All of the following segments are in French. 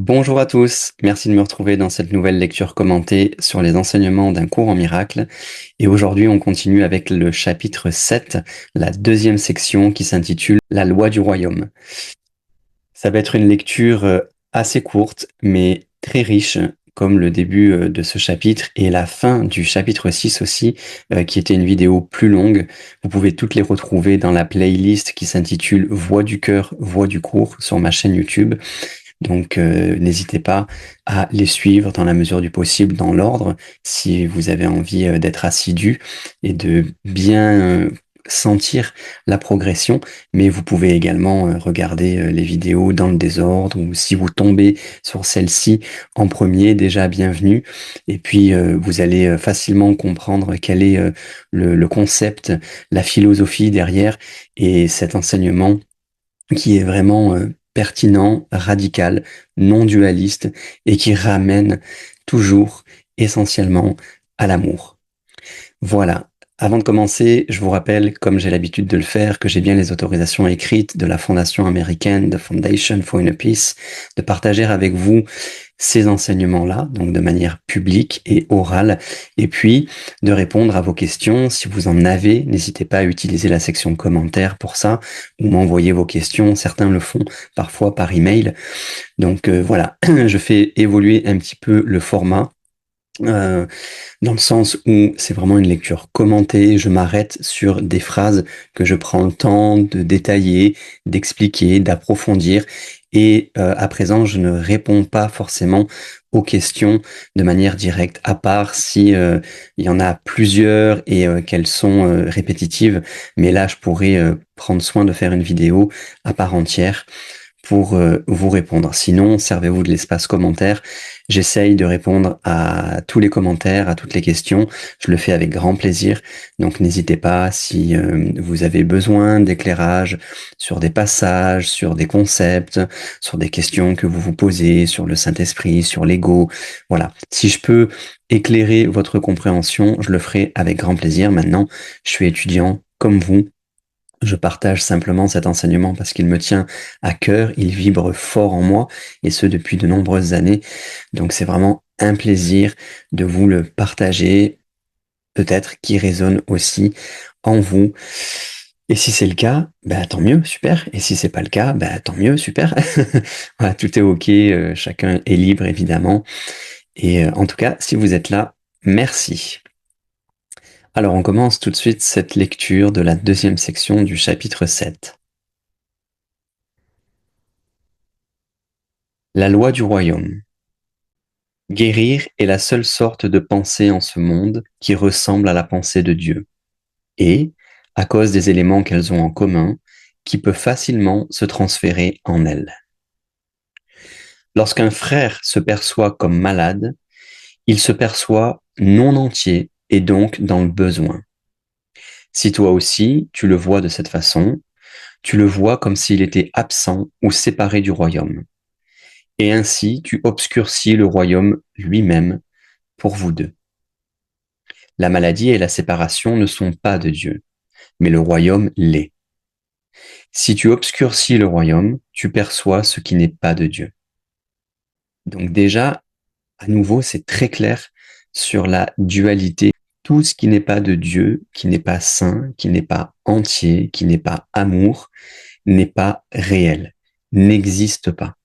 Bonjour à tous, merci de me retrouver dans cette nouvelle lecture commentée sur les enseignements d'un cours en miracle. Et aujourd'hui, on continue avec le chapitre 7, la deuxième section qui s'intitule La loi du royaume. Ça va être une lecture assez courte, mais très riche, comme le début de ce chapitre et la fin du chapitre 6 aussi, qui était une vidéo plus longue. Vous pouvez toutes les retrouver dans la playlist qui s'intitule Voix du cœur, Voix du cours sur ma chaîne YouTube. Donc, n'hésitez pas à les suivre dans la mesure du possible dans l'ordre si vous avez envie d'être assidu et de bien sentir la progression. Mais vous pouvez également regarder les vidéos dans le désordre ou si vous tombez sur celle-ci en premier, déjà bienvenue. Et puis, vous allez facilement comprendre quel est le concept, la philosophie derrière et cet enseignement qui est vraiment pertinent, radical, non dualiste et qui ramène toujours essentiellement à l'amour. Voilà. Avant de commencer, je vous rappelle, comme j'ai l'habitude de le faire, que j'ai bien les autorisations écrites de la fondation américaine The Foundation for Inner Peace de partager avec vous ces enseignements-là, donc de manière publique et orale, et puis de répondre à vos questions. Si vous en avez, n'hésitez pas à utiliser la section commentaires pour ça, ou m'envoyer vos questions. Certains le font parfois par email. Donc voilà, je fais évoluer un petit peu le format. Dans le sens où c'est vraiment une lecture commentée, je m'arrête sur des phrases que je prends le temps de détailler, d'expliquer, d'approfondir. Et à présent, je ne réponds pas forcément aux questions de manière directe, à part si il y en a plusieurs et qu'elles sont répétitives. Mais là, je pourrais prendre soin de faire une vidéo à part entière pour vous répondre. Sinon, servez-vous de l'espace commentaire. J'essaye de répondre à tous les commentaires, à toutes les questions. Je le fais avec grand plaisir. Donc n'hésitez pas si vous avez besoin d'éclairage sur des passages, sur des concepts, sur des questions que vous vous posez, sur le Saint-Esprit, sur l'ego. Voilà. Si je peux éclairer votre compréhension, je le ferai avec grand plaisir. Maintenant, je suis étudiant comme vous. Je partage simplement cet enseignement parce qu'il me tient à cœur, il vibre fort en moi, et ce depuis de nombreuses années. Donc c'est vraiment un plaisir de vous le partager, peut-être qui résonne aussi en vous. Et si c'est le cas, bah, tant mieux, super. Et si c'est pas le cas, bah, tant mieux, super. Voilà, tout est OK, chacun est libre évidemment. Et en tout cas, si vous êtes là, merci. Alors on commence tout de suite cette lecture de la deuxième section du chapitre 7. La loi du royaume. Guérir est la seule sorte de pensée en ce monde qui ressemble à la pensée de Dieu, et, à cause des éléments qu'elles ont en commun, qui peut facilement se transférer en elles. Lorsqu'un frère se perçoit comme malade, il se perçoit non entier et donc dans le besoin. Si toi aussi tu le vois de cette façon, tu le vois comme s'il était absent ou séparé du royaume. Et ainsi tu obscurcis le royaume lui-même pour vous deux. La maladie et la séparation ne sont pas de Dieu, mais le royaume l'est. Si tu obscurcis le royaume, tu perçois ce qui n'est pas de Dieu. Donc déjà, à nouveau, c'est très clair sur la dualité. Tout ce qui n'est pas de Dieu, qui n'est pas saint, qui n'est pas entier, qui n'est pas amour, n'est pas réel, n'existe pas.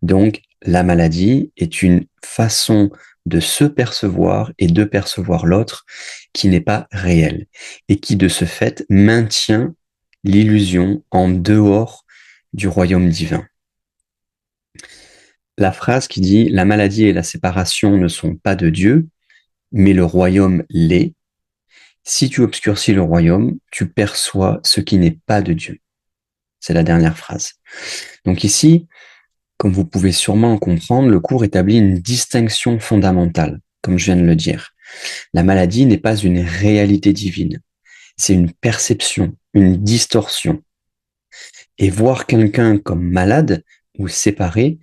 Donc, la maladie est une façon de se percevoir et de percevoir l'autre qui n'est pas réelle et qui, de ce fait, maintient l'illusion en dehors du royaume divin. La phrase qui dit « La maladie et la séparation ne sont pas de Dieu, mais le royaume l'est. Si tu obscurcis le royaume, tu perçois ce qui n'est pas de Dieu. » C'est la dernière phrase. Donc ici, comme vous pouvez sûrement le comprendre, le cours établit une distinction fondamentale, comme je viens de le dire. La maladie n'est pas une réalité divine, c'est une perception, une distorsion. Et voir quelqu'un comme malade ou séparé,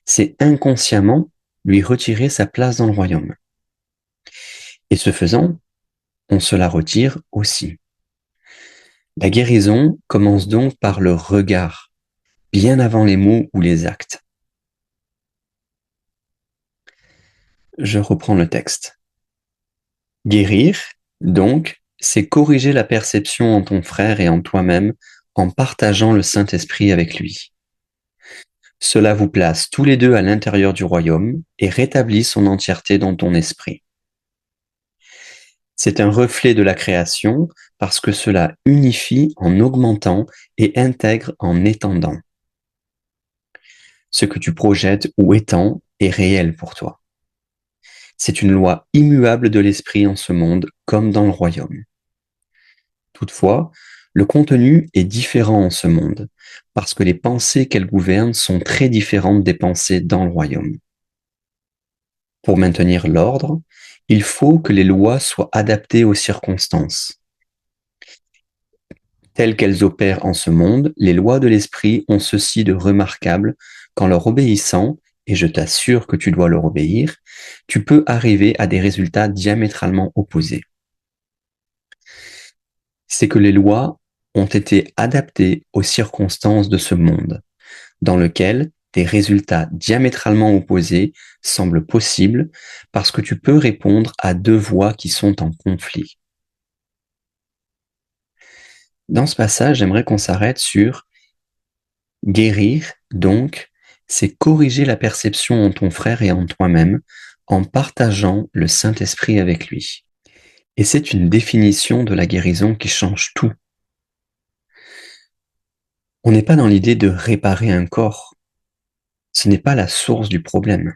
c'est inconsciemment lui retirer sa place dans le royaume. Et ce faisant, on se la retire aussi. La guérison commence donc par le regard, bien avant les mots ou les actes. Je reprends le texte. Guérir, donc, c'est corriger la perception en ton frère et en toi-même en partageant le Saint-Esprit avec lui. Cela vous place tous les deux à l'intérieur du royaume et rétablit son entièreté dans ton esprit. C'est un reflet de la création parce que cela unifie en augmentant et intègre en étendant. Ce que tu projettes ou étends est réel pour toi. C'est une loi immuable de l'esprit en ce monde comme dans le royaume. Toutefois, le contenu est différent en ce monde, parce que les pensées qu'elle gouverne sont très différentes des pensées dans le royaume. Pour maintenir l'ordre, il faut que les lois soient adaptées aux circonstances. Telles qu'elles opèrent en ce monde, les lois de l'esprit ont ceci de remarquable qu'en leur obéissant, et je t'assure que tu dois leur obéir, tu peux arriver à des résultats diamétralement opposés. C'est que les lois ont été adaptées aux circonstances de ce monde, dans lequel des résultats diamétralement opposés semblent possibles parce que tu peux répondre à deux voix qui sont en conflit. Dans ce passage, j'aimerais qu'on s'arrête sur guérir, donc, c'est corriger la perception en ton frère et en toi-même en partageant le Saint-Esprit avec lui. Et c'est une définition de la guérison qui change tout. On n'est pas dans l'idée de réparer un corps. Ce n'est pas la source du problème.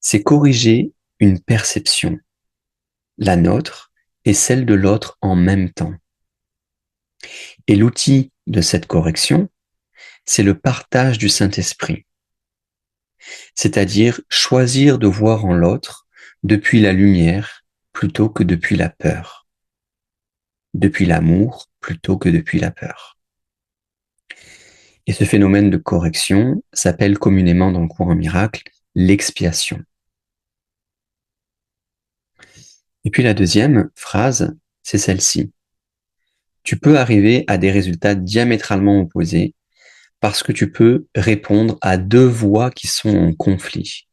C'est corriger une perception, la nôtre et celle de l'autre en même temps. Et l'outil de cette correction, c'est le partage du Saint-Esprit. C'est-à-dire choisir de voir en l'autre depuis la lumière plutôt que depuis la peur, depuis l'amour plutôt que depuis la peur. Et ce phénomène de correction s'appelle communément dans le courant miracle l'expiation. Et puis la deuxième phrase, c'est celle-ci. Tu peux arriver à des résultats diamétralement opposés parce que tu peux répondre à deux voix qui sont en conflit.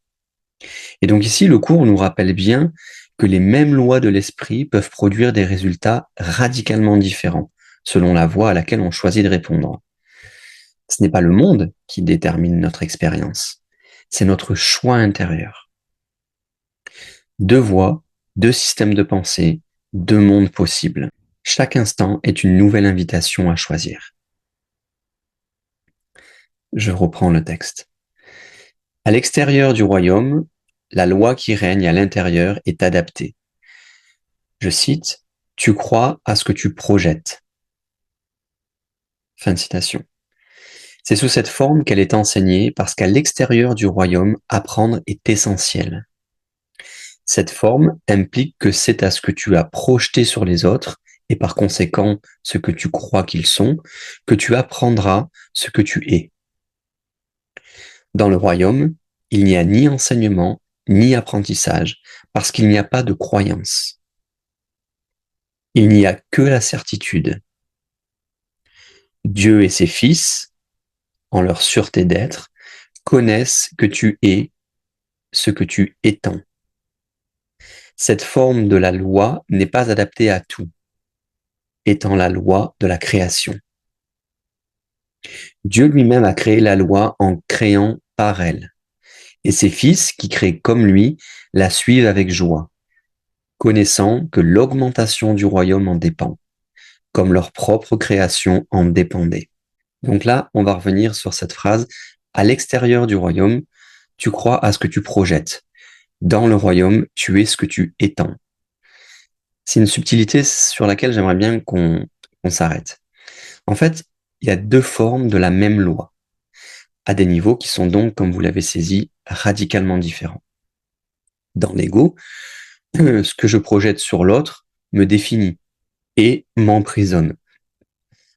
Et donc ici, le cours nous rappelle bien que les mêmes lois de l'esprit peuvent produire des résultats radicalement différents selon la voie à laquelle on choisit de répondre. Ce n'est pas le monde qui détermine notre expérience, c'est notre choix intérieur. Deux voies, deux systèmes de pensée, deux mondes possibles. Chaque instant est une nouvelle invitation à choisir. Je reprends le texte. À l'extérieur du royaume, la loi qui règne à l'intérieur est adaptée. Je cite, « Tu crois à ce que tu projettes ». Fin de citation. C'est sous cette forme qu'elle est enseignée parce qu'à l'extérieur du royaume, apprendre est essentiel. Cette forme implique que c'est à ce que tu as projeté sur les autres, et par conséquent ce que tu crois qu'ils sont, que tu apprendras ce que tu es. Dans le royaume, il n'y a ni enseignement, ni apprentissage, parce qu'il n'y a pas de croyance. Il n'y a que la certitude. Dieu et ses fils, en leur sûreté d'être, connaissent que tu es ce que tu étends. Cette forme de la loi n'est pas adaptée à tout, étant la loi de la création. Dieu lui-même a créé la loi en créant par elle, et ses fils, qui créent comme lui, la suivent avec joie, connaissant que l'augmentation du royaume en dépend, comme leur propre création en dépendait. Donc là, on va revenir sur cette phrase, à l'extérieur du royaume, tu crois à ce que tu projettes. Dans le royaume, tu es ce que tu étends. C'est une subtilité sur laquelle j'aimerais bien qu'on s'arrête. En fait, il y a deux formes de la même loi, à des niveaux qui sont donc, comme vous l'avez saisi, radicalement différents. Dans l'ego, ce que je projette sur l'autre me définit et m'emprisonne.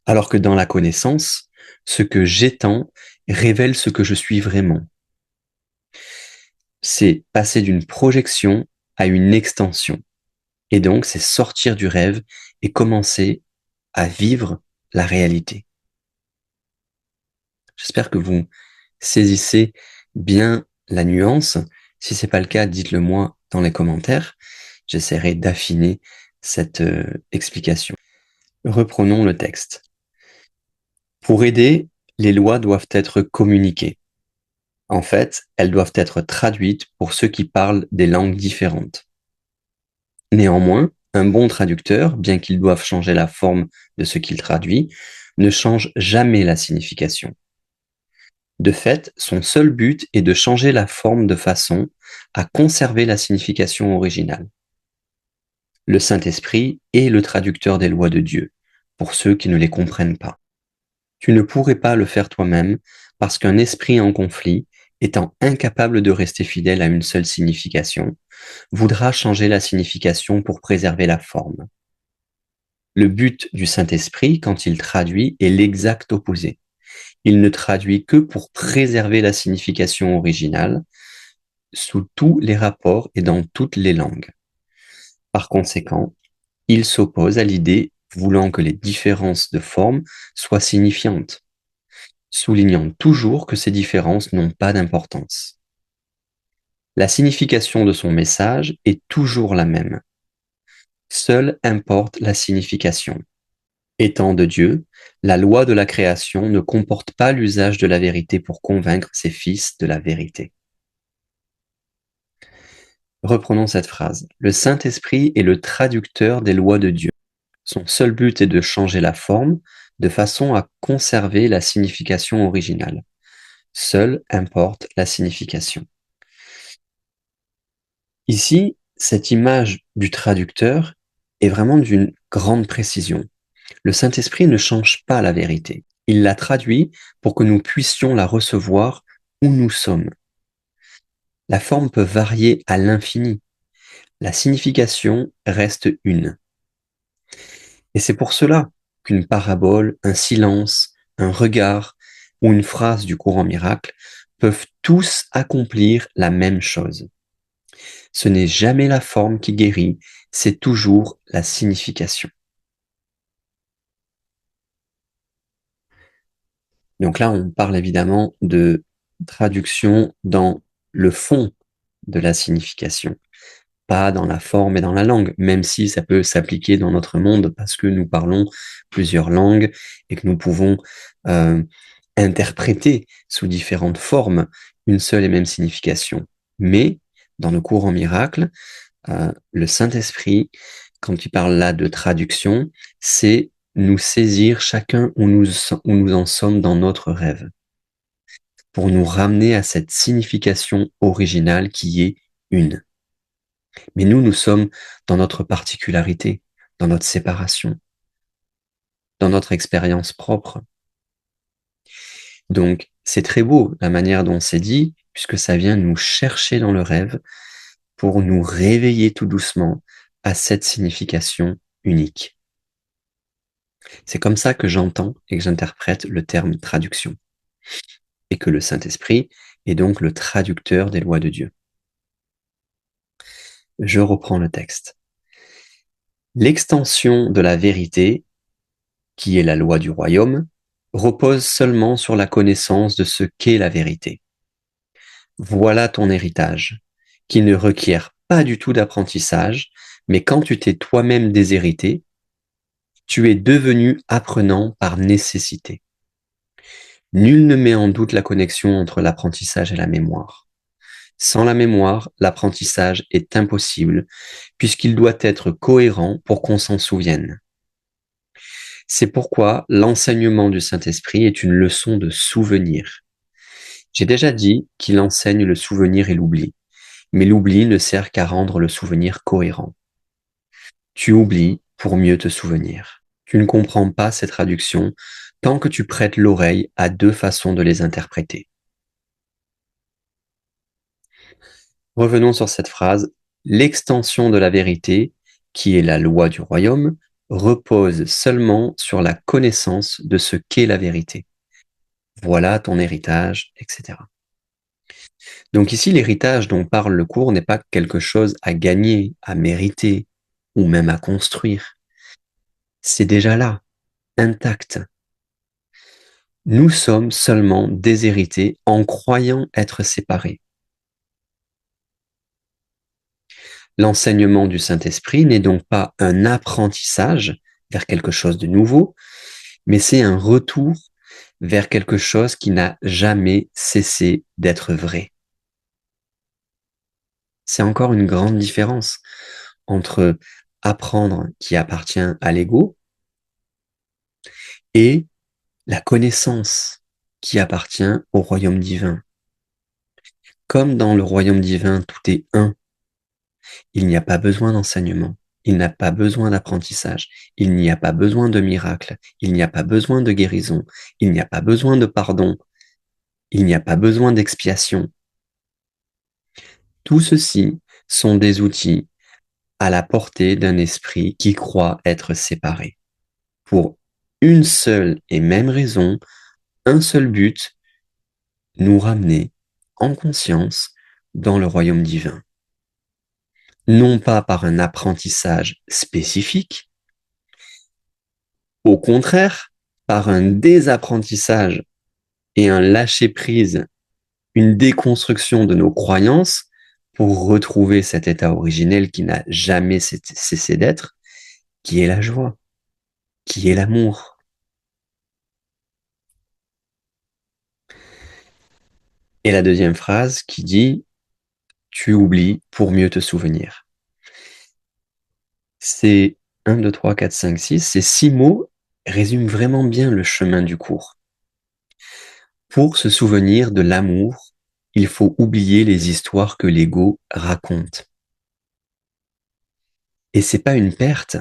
Alors que dans la connaissance, ce que j'étends révèle ce que je suis vraiment. C'est passer d'une projection à une extension. Et donc, c'est sortir du rêve et commencer à vivre la réalité. J'espère que vous saisissez bien la nuance? Si c'est pas le cas, dites-le moi dans les commentaires. J'essaierai d'affiner cette explication. Reprenons le texte. Pour aider, les lois doivent être communiquées. En fait, elles doivent être traduites pour ceux qui parlent des langues différentes. Néanmoins, un bon traducteur, bien qu'il doive changer la forme de ce qu'il traduit, ne change jamais la signification. De fait, son seul but est de changer la forme de façon à conserver la signification originale. Le Saint-Esprit est le traducteur des lois de Dieu, pour ceux qui ne les comprennent pas. Tu ne pourrais pas le faire toi-même parce qu'un esprit en conflit, étant incapable de rester fidèle à une seule signification, voudra changer la signification pour préserver la forme. Le but du Saint-Esprit, quand il traduit, est l'exact opposé. Il ne traduit que pour préserver la signification originale sous tous les rapports et dans toutes les langues. Par conséquent, il s'oppose à l'idée voulant que les différences de forme soient signifiantes, soulignant toujours que ces différences n'ont pas d'importance. La signification de son message est toujours la même. Seule importe la signification. Étant de Dieu, la loi de la création ne comporte pas l'usage de la vérité pour convaincre ses fils de la vérité. Reprenons cette phrase. Le Saint-Esprit est le traducteur des lois de Dieu. Son seul but est de changer la forme de façon à conserver la signification originale. Seule importe la signification. Ici, cette image du traducteur est vraiment d'une grande précision. Le Saint-Esprit ne change pas la vérité. Il la traduit pour que nous puissions la recevoir où nous sommes. La forme peut varier à l'infini. La signification reste une. Et c'est pour cela qu'une parabole, un silence, un regard ou une phrase du courant miracle peuvent tous accomplir la même chose. Ce n'est jamais la forme qui guérit, c'est toujours la signification. Donc là, on parle évidemment de traduction dans le fond de la signification, pas dans la forme et dans la langue, même si ça peut s'appliquer dans notre monde parce que nous parlons plusieurs langues et que nous pouvons interpréter sous différentes formes une seule et même signification. Mais dans le courant miracle, le Saint-Esprit, quand il parle là de traduction, c'est nous saisir chacun où nous en sommes dans notre rêve, pour nous ramener à cette signification originale qui est une. Mais nous sommes dans notre particularité, dans notre séparation, dans notre expérience propre. Donc, c'est très beau la manière dont c'est dit, puisque ça vient nous chercher dans le rêve pour nous réveiller tout doucement à cette signification unique. C'est comme ça que j'entends et que j'interprète le terme traduction. Et que le Saint-Esprit est donc le traducteur des lois de Dieu. Je reprends le texte. L'extension de la vérité, qui est la loi du royaume, repose seulement sur la connaissance de ce qu'est la vérité. Voilà ton héritage, qui ne requiert pas du tout d'apprentissage, mais quand tu t'es toi-même déshérité, tu es devenu apprenant par nécessité. Nul ne met en doute la connexion entre l'apprentissage et la mémoire. Sans la mémoire, l'apprentissage est impossible, puisqu'il doit être cohérent pour qu'on s'en souvienne. C'est pourquoi l'enseignement du Saint-Esprit est une leçon de souvenir. J'ai déjà dit qu'il enseigne le souvenir et l'oubli, mais l'oubli ne sert qu'à rendre le souvenir cohérent. Tu oublies pour mieux te souvenir. Tu ne comprends pas ces traductions tant que tu prêtes l'oreille à deux façons de les interpréter. Revenons sur cette phrase. L'extension de la vérité, qui est la loi du royaume, repose seulement sur la connaissance de ce qu'est la vérité. Voilà ton héritage, etc. Donc ici, l'héritage dont parle le cours n'est pas quelque chose à gagner, à mériter, ou même à construire. C'est déjà là, intact. Nous sommes seulement déshérités en croyant être séparés. L'enseignement du Saint-Esprit n'est donc pas un apprentissage vers quelque chose de nouveau, mais c'est un retour vers quelque chose qui n'a jamais cessé d'être vrai. C'est encore une grande différence entre apprendre qui appartient à l'ego et la connaissance qui appartient au royaume divin. Comme dans le royaume divin, tout est un, il n'y a pas besoin d'enseignement, il n'y a pas besoin d'apprentissage, il n'y a pas besoin de miracle, il n'y a pas besoin de guérison, il n'y a pas besoin de pardon, il n'y a pas besoin d'expiation. Tout ceci sont des outils à la portée d'un esprit qui croit être séparé. Pour une seule et même raison, un seul but, nous ramener en conscience dans le royaume divin. Non pas par un apprentissage spécifique, au contraire, par un désapprentissage et un lâcher-prise, une déconstruction de nos croyances pour retrouver cet état originel qui n'a jamais cessé d'être, qui est la joie, qui est l'amour. Et la deuxième phrase qui dit « Tu oublies pour mieux te souvenir ». C'est 1, 2, 3, 4, 5, 6. Ces 6 mots résument vraiment bien le chemin du cours. Pour se souvenir de l'amour, il faut oublier les histoires que l'ego raconte. Et c'est pas une perte,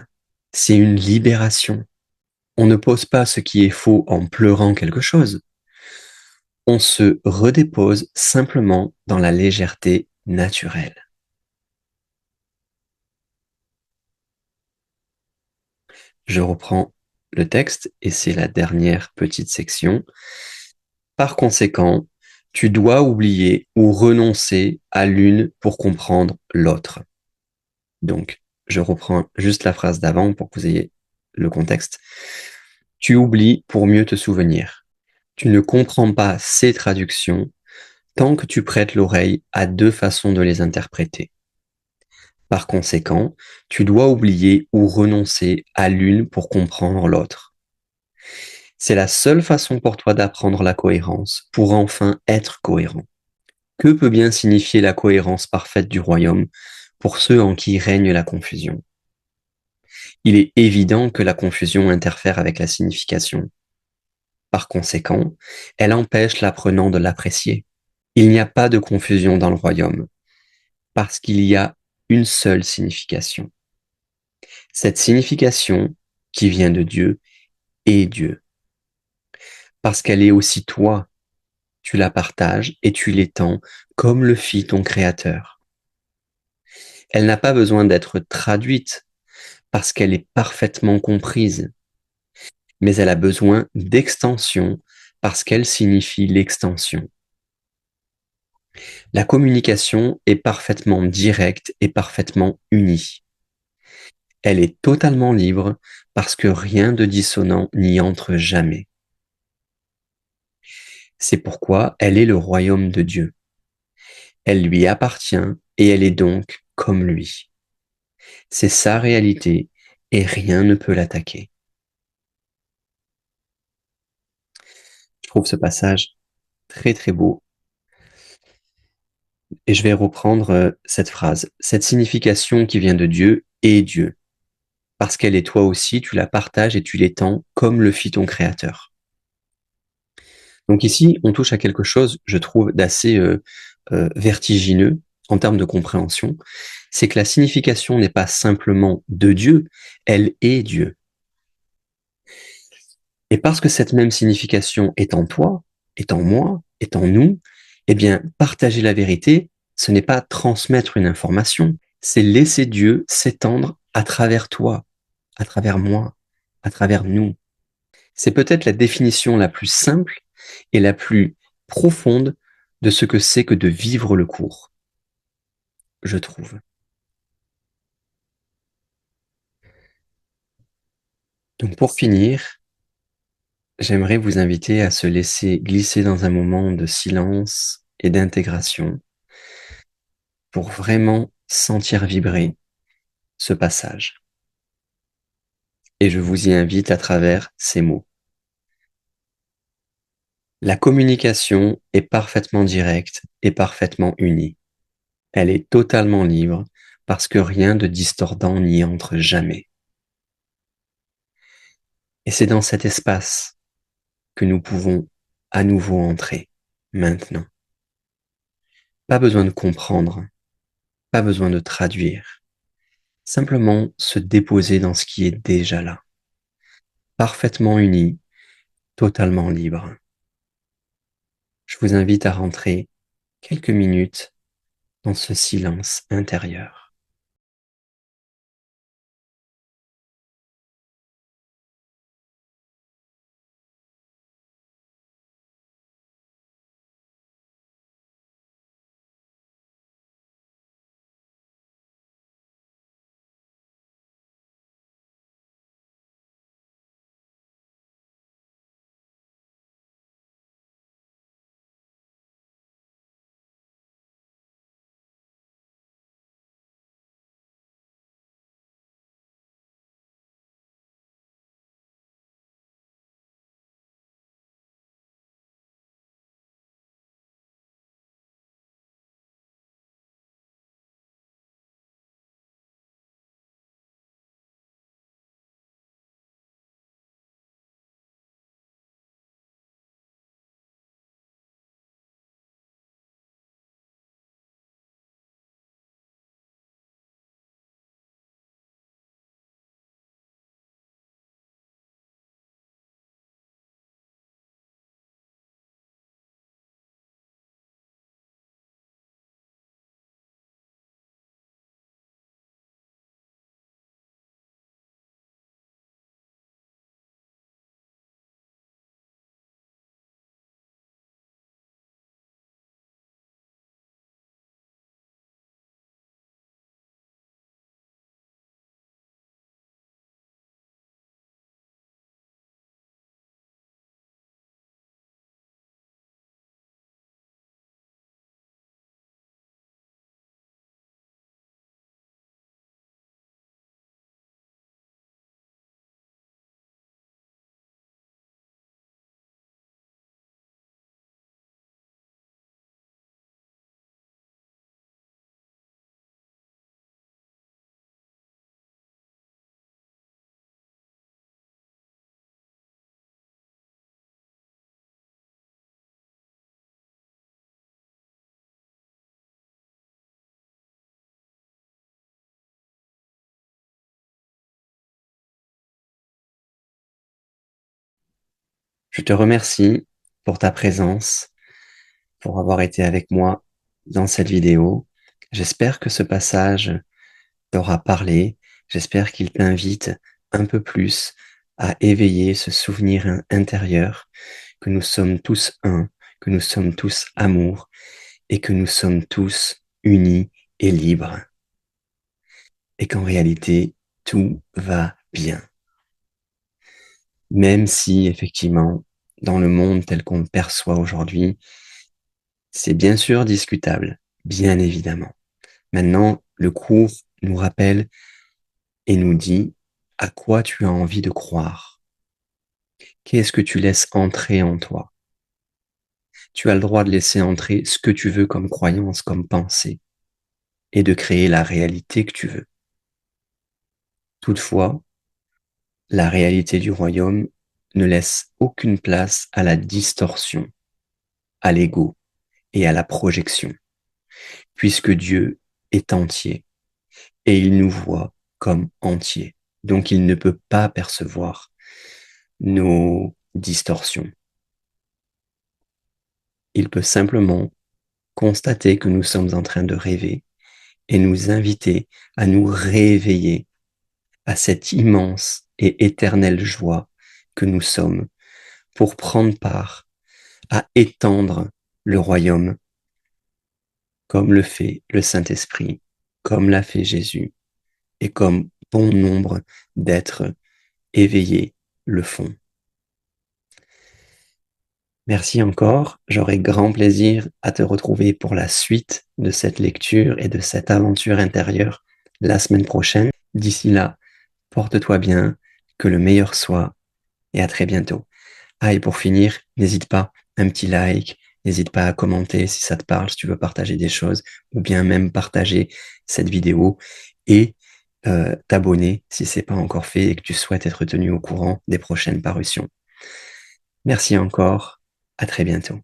c'est une libération. On ne pose pas ce qui est faux en pleurant quelque chose. On se redépose simplement dans la légèreté naturelle. Je reprends le texte et c'est la dernière petite section. Par conséquent, tu dois oublier ou renoncer à l'une pour comprendre l'autre. Donc, je reprends juste la phrase d'avant pour que vous ayez le contexte. Tu oublies pour mieux te souvenir. Tu ne comprends pas ces traductions tant que tu prêtes l'oreille à deux façons de les interpréter. Par conséquent, tu dois oublier ou renoncer à l'une pour comprendre l'autre. C'est la seule façon pour toi d'apprendre la cohérence, pour enfin être cohérent. Que peut bien signifier la cohérence parfaite du royaume pour ceux en qui règne la confusion? Il est évident que la confusion interfère avec la signification. Par conséquent, elle empêche l'apprenant de l'apprécier. Il n'y a pas de confusion dans le royaume, parce qu'il y a une seule signification. Cette signification, qui vient de Dieu, est Dieu. Parce qu'elle est aussi toi, tu la partages et tu l'étends comme le fit ton Créateur. Elle n'a pas besoin d'être traduite parce qu'elle est parfaitement comprise, mais elle a besoin d'extension parce qu'elle signifie l'extension. La communication est parfaitement directe et parfaitement unie. Elle est totalement libre parce que rien de dissonant n'y entre jamais. C'est pourquoi elle est le royaume de Dieu. Elle lui appartient et elle est donc comme lui. C'est sa réalité et rien ne peut l'attaquer. Je trouve ce passage très très beau et je vais reprendre cette phrase. Cette signification qui vient de Dieu est Dieu. Parce qu'elle est toi aussi, tu la partages et tu l'étends comme le fit ton Créateur. Donc ici, on touche à quelque chose, je trouve, d'assez vertigineux en termes de compréhension. C'est que la signification n'est pas simplement de Dieu, elle est Dieu. Et parce que cette même signification est en toi, est en moi, est en nous, eh bien, partager la vérité, ce n'est pas transmettre une information, c'est laisser Dieu s'étendre à travers toi, à travers moi, à travers nous. C'est peut-être la définition la plus simple et la plus profonde de ce que c'est que de vivre le cours, je trouve. Donc pour finir, j'aimerais vous inviter à se laisser glisser dans un moment de silence et d'intégration pour vraiment sentir vibrer ce passage. Et je vous y invite à travers ces mots. La communication est parfaitement directe et parfaitement unie. Elle est totalement libre parce que rien de distordant n'y entre jamais. Et c'est dans cet espace que nous pouvons à nouveau entrer, maintenant. Pas besoin de comprendre, pas besoin de traduire, simplement se déposer dans ce qui est déjà là, parfaitement uni, totalement libre. Je vous invite à rentrer quelques minutes dans ce silence intérieur. Je te remercie pour ta présence, pour avoir été avec moi dans cette vidéo. J'espère que ce passage t'aura parlé. J'espère qu'il t'invite un peu plus à éveiller ce souvenir intérieur que nous sommes tous un, que nous sommes tous amour et que nous sommes tous unis et libres. Et qu'en réalité, tout va bien. Même si, effectivement, dans le monde tel qu'on le perçoit aujourd'hui, c'est bien sûr discutable, bien évidemment. Maintenant, le cours nous rappelle et nous dit à quoi tu as envie de croire. Qu'est-ce que tu laisses entrer en toi? Tu as le droit de laisser entrer ce que tu veux comme croyance, comme pensée, et de créer la réalité que tu veux. Toutefois, la réalité du royaume ne laisse aucune place à la distorsion, à l'ego et à la projection, puisque Dieu est entier et il nous voit comme entiers. Donc il ne peut pas percevoir nos distorsions. Il peut simplement constater que nous sommes en train de rêver et nous inviter à nous réveiller à cette immense et éternelle joie que nous sommes pour prendre part à étendre le royaume comme le fait le Saint-Esprit, comme l'a fait Jésus et comme bon nombre d'êtres éveillés le font. Merci encore. J'aurai grand plaisir à te retrouver pour la suite de cette lecture et de cette aventure intérieure la semaine prochaine. D'ici là, porte-toi bien, que le meilleur soit et à très bientôt. Ah, et pour finir, n'hésite pas, un petit like, n'hésite pas à commenter si ça te parle, si tu veux partager des choses, ou bien même partager cette vidéo et t'abonner si c'est pas encore fait et que tu souhaites être tenu au courant des prochaines parutions. Merci encore, à très bientôt.